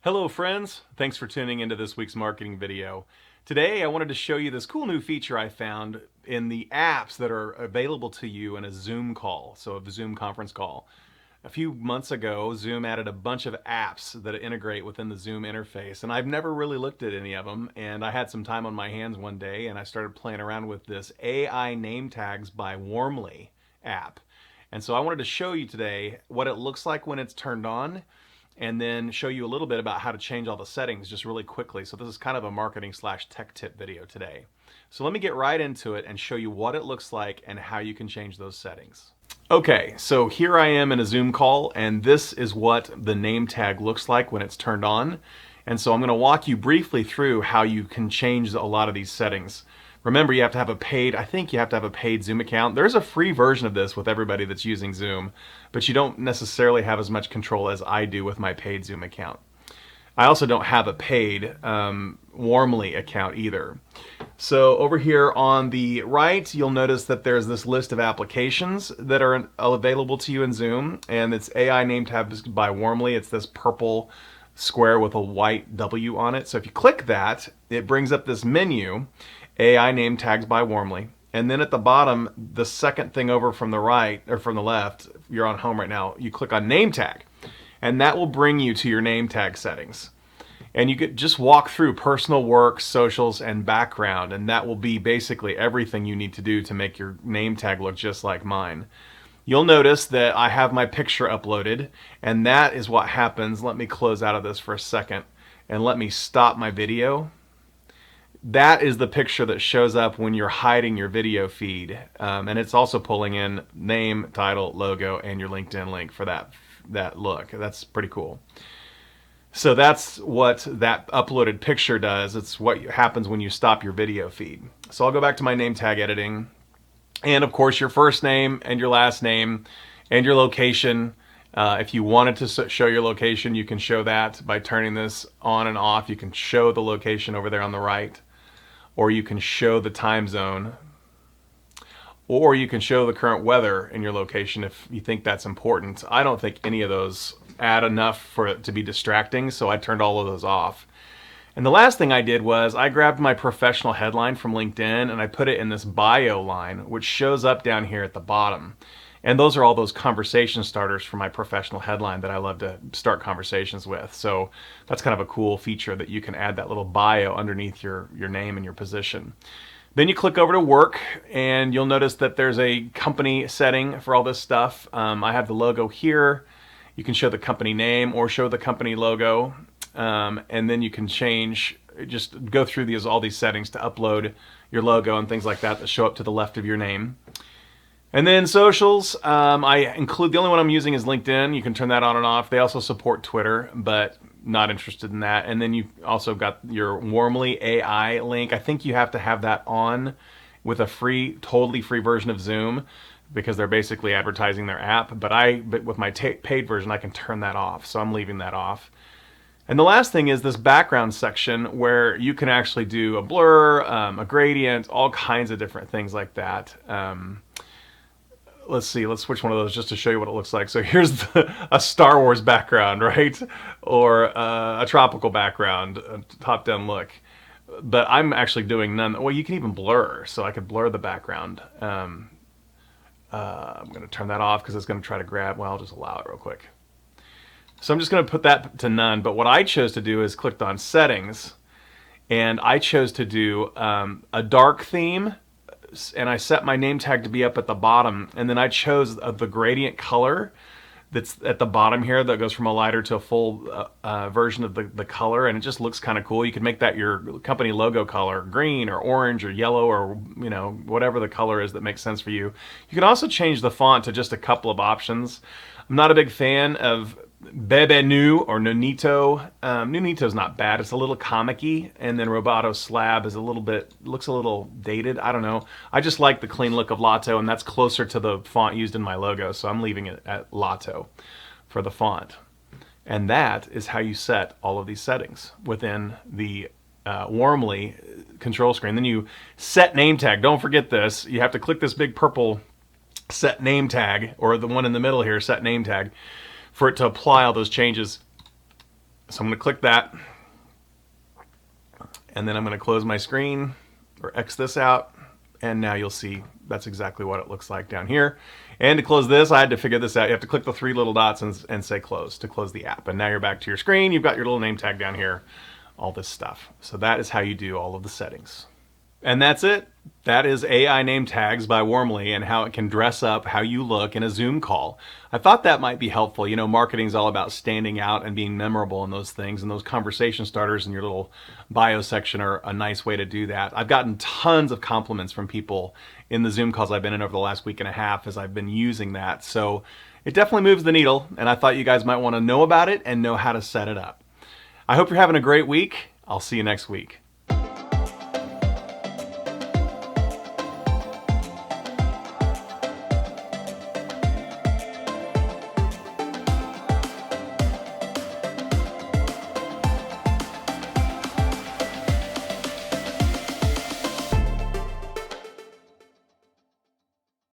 Hello friends, thanks for tuning into this week's marketing video. Today I wanted to show you this cool new feature I found in the apps that are available to you in a Zoom call, so a Zoom conference call. A few months ago, Zoom added a bunch of apps that integrate within the Zoom interface, and I've never really looked at any of them, and I had some time on my hands one day and I started playing around with this AI name tags by Warmly app. And so I wanted to show you today what it looks like when it's turned on, and then show you a little bit about how to change all the settings just really quickly. So this is kind of a marketing slash tech tip video today. So let me get right into it and show you what it looks like and how you can change those settings. Okay, so here I am in a Zoom call, and this is what the name tag looks like when it's turned on. And so I'm going to walk you briefly through how you can change a lot of these settings. Remember, you have to have a paid, I think you have to have a paid Zoom account. There's a free version of this with everybody that's using Zoom, but you don't necessarily have as much control as I do with my paid Zoom account. I also don't have a paid Warmly account either. So over here on the right, you'll notice that there's this list of applications that are available to you in Zoom, and it's AI name tags by Warmly. It's this purple square with a white W on it. So if you click that, it brings up this menu, AI name tags by Warmly. And then at the bottom, the second thing over from the right, or from the left, you're on home right now, you click on name tag. And that will bring you to your name tag settings. And you could just walk through personal, work, socials, and background, and that will be basically everything you need to do to make your name tag look just like mine. You'll notice that I have my picture uploaded, and that is what happens. Let me close out of this for a second, and let me stop my video. That is the picture that shows up when you're hiding your video feed, and it's also pulling in name, title, logo, and your LinkedIn link for that look. That's pretty cool. So that's what that uploaded picture does. It's what happens when you stop your video feed. So I'll go back to my name tag editing, and of course your first name and your last name and your location. If you wanted to show your location, you can show that by turning this on and off. You can show the location over there on the right, or you can show the time zone, or you can show the current weather in your location if you think that's important. I don't think any of those add enough for it to be distracting, so I turned all of those off. And the last thing I did was I grabbed my professional headline from LinkedIn and I put it in this bio line, which shows up down here at the bottom. And those are all those conversation starters for my professional headline that I love to start conversations with. So that's kind of a cool feature that you can add that little bio underneath your name and your position. Then you click over to work, and you'll notice that there's a company setting for all this stuff. I have the logo here. You can show the company name or show the company logo, and then you can just go through all these settings to upload your logo and things like that show up to the left of your name. And then socials, I include, the only one I'm using is LinkedIn. You can turn that on and off. They also support Twitter, but not interested in that. And then you also got your Warmly AI link. I think you have to have that on with a totally free version of Zoom, because they're basically advertising their app. But with my paid version, I can turn that off. So I'm leaving that off. And the last thing is this background section where you can actually do a blur, a gradient, all kinds of different things like that. Let's see, let's switch one of those just to show you what it looks like. So here's a Star Wars background, right? Or a tropical background, a top-down look. But I'm actually doing none. Well, you can even blur, so I could blur the background. I'm going to turn that off because it's going to try to grab. Well, I'll just allow it real quick. So I'm just going to put that to none. But what I chose to do is clicked on Settings, and I chose to do a dark theme, and I set my name tag to be up at the bottom, and then I chose the gradient color that's at the bottom here that goes from a lighter to a full version of the color, and it just looks kind of cool. You can make that your company logo color, green or orange or yellow, or whatever the color is that makes sense for you. You can also change the font to just a couple of options. I'm not a big fan of Bebe Nu or Nunito. Nunito's not bad. It's a little comic-y, and then Roboto Slab is looks a little dated. I don't know. I just like the clean look of Lato, and that's closer to the font used in my logo, so I'm leaving it at Lato for the font. And that is how you set all of these settings within the Warmly control screen. Then you set name tag. Don't forget this. You have to click this big purple set name tag, or the one in the middle here, set name tag, for it to apply all those changes So I'm going to click that, and then I'm going to close my screen or X this out, and now you'll see that's exactly what it looks like down here. And to close this, I had to figure this out. You have to click the three little dots and say close to close the app. And now you're back to your screen. You've got your little name tag down here, all this stuff. So that is how you do all of the settings. And that's it. That is AI name tags by Warmly and how it can dress up how you look in a Zoom call. I thought that might be helpful. You know, marketing is all about standing out and being memorable in those things, and those conversation starters in your little bio section are a nice way to do that. I've gotten tons of compliments from people in the Zoom calls I've been in over the last week and a half as I've been using that. So it definitely moves the needle, and I thought you guys might want to know about it and know how to set it up. I hope you're having a great week. I'll see you next week.